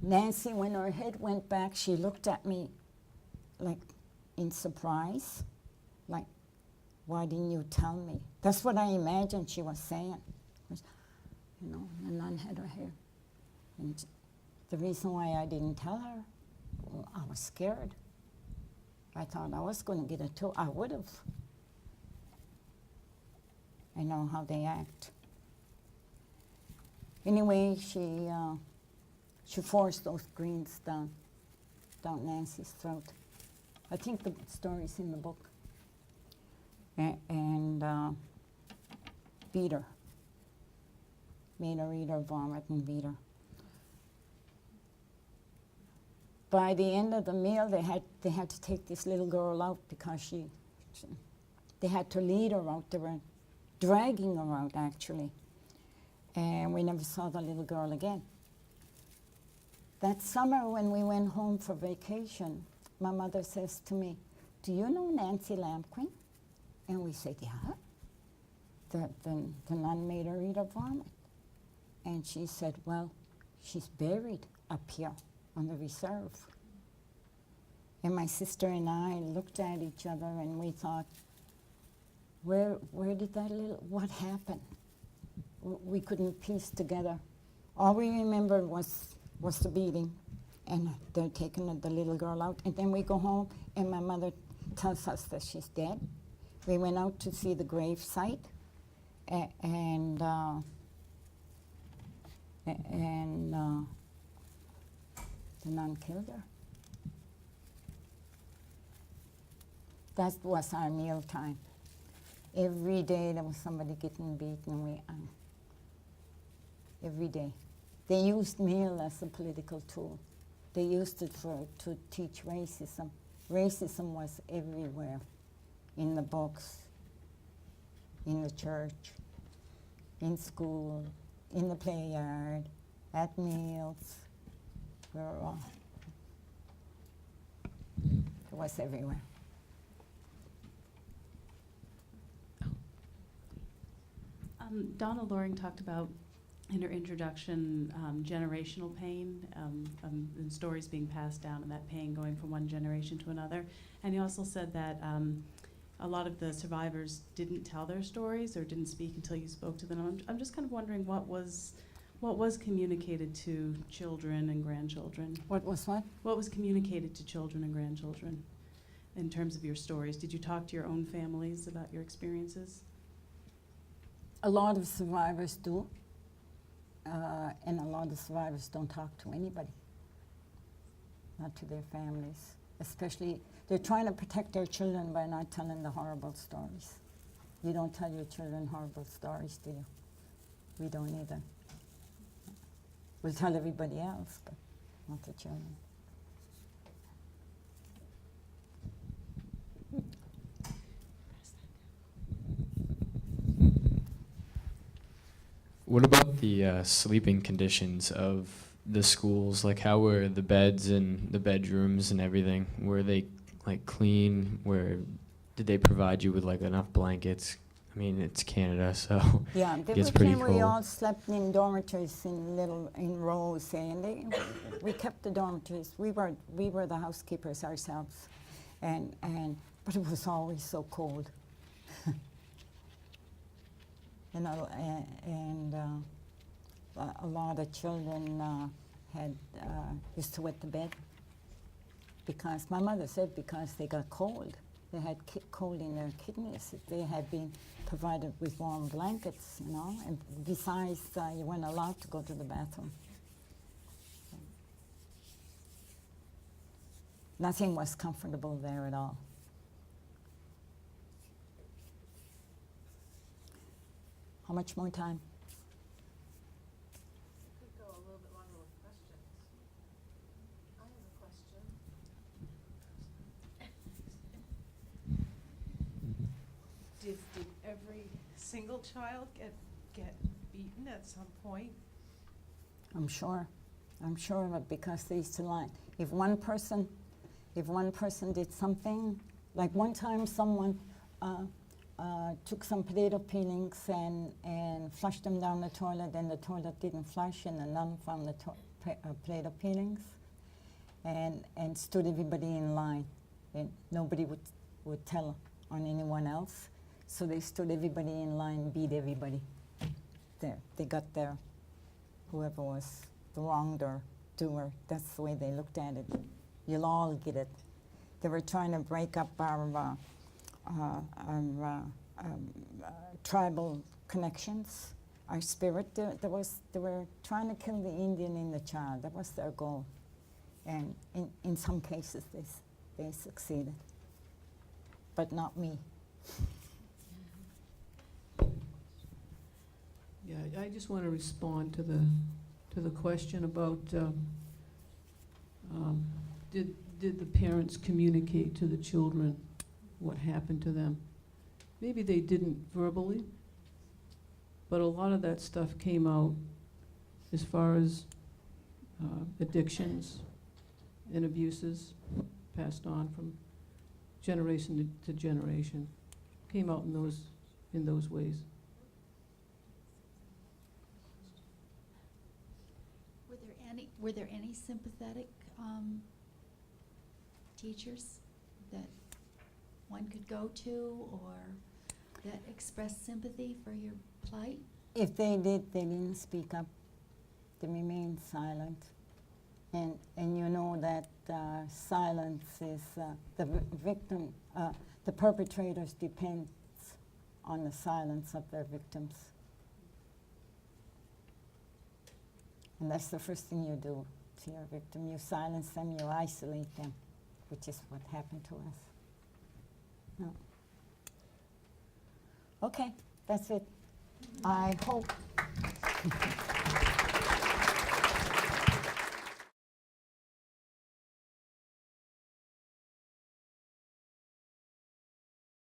[SPEAKER 3] Nancy, when her head went back, she looked at me like in surprise, like, "Why didn't you tell me?" That's what I imagined she was saying. You know, the nun had her hair. And the reason why I didn't tell her, well, I was scared. I thought I was going to get a toe. I would have. I know how they act. Anyway, she forced those greens down Nancy's throat. I think the story's in the book. And beat her. Made her eat her vomit and beat her. By the end of the meal, they had to take this little girl out because they had to lead her out. They were dragging her out, actually. And we never saw the little girl again. That summer when we went home for vacation, my mother says to me, "Do you know Nancy Lampquin?" And we said, "Yeah." the nun made her eat her vomit. And she said, well, she's buried up here on the reserve. And my sister and I looked at each other and we thought, where did that what happened? We couldn't piece together. All we remembered was the beating, and they're taking the little girl out. And then we go home, and my mother tells us that she's dead. We went out to see the grave site, and the nun killed her. That was our meal time. Every day there was somebody getting beaten. Every day. They used meal as a political tool. They used it to teach racism. Racism was everywhere, in the books, in the church, in school, in the play yard, at meals. It was everywhere.
[SPEAKER 13] Donna Loring talked about in her introduction generational pain and stories being passed down and that pain going from one generation to another. And you also said that a lot of the survivors didn't tell their stories or didn't speak until you spoke to them. I'm just kind of wondering what was communicated to children and grandchildren?
[SPEAKER 3] What was what?
[SPEAKER 13] What was communicated to children and grandchildren in terms of your stories? Did you talk to your own families about your experiences?
[SPEAKER 3] A lot of survivors do, and a lot of survivors don't talk to anybody, not to their families. Especially, they're trying to protect their children by not telling the horrible stories. You don't tell your children horrible stories, do you? We don't either. We'll tell everybody else, but not the children.
[SPEAKER 14] What about the sleeping conditions of the schools? Like, how were the beds and the bedrooms and everything? Were they like clean? Did they provide you with like enough blankets? I mean, it's Canada, so
[SPEAKER 3] yeah,
[SPEAKER 14] it gets pretty cold.
[SPEAKER 3] We all slept in dormitories in rows, and we kept the dormitories. We were the housekeepers ourselves, but it was always so cold. A lot of children used to wet the bed because my mother said because they got cold. They had cold in their kidneys. They had been provided with warm blankets, you know, and besides, you weren't allowed to go to the bathroom. Nothing was comfortable there at all. How much more time?
[SPEAKER 11] Could go a little bit longer with questions. I have a question. Did every single child get beaten at some point?
[SPEAKER 3] I'm sure of it because they used to lie. If one person did something, like one time someone took some potato peelings and flushed them down the toilet, and the toilet didn't flush, and the nun found the potato peelings and stood everybody in line. And nobody would tell on anyone else, so they stood everybody in line, beat everybody. They got their, whoever was the wrongdoer, that's the way they looked at it. You'll all get it. They were trying to break up our tribal connections, our spirit. They were trying to kill the Indian in the child. That was their goal. And in some cases, they succeeded. But not me.
[SPEAKER 2] Yeah, I just want to respond to the question about did the parents communicate to the children what happened to them? Maybe they didn't verbally, but a lot of that stuff came out as far as addictions and abuses passed on from generation to generation. Came out in those ways.
[SPEAKER 8] were there any sympathetic teachers that one could go to or that expressed sympathy for your plight?
[SPEAKER 3] If they did, they didn't speak up. They remained silent. And you know that silence is the victim, the perpetrators depends on the silence of their victims. And that's the first thing you do to your victim. You silence them, you isolate them, which is what happened to us. No. Okay, that's it. I hope.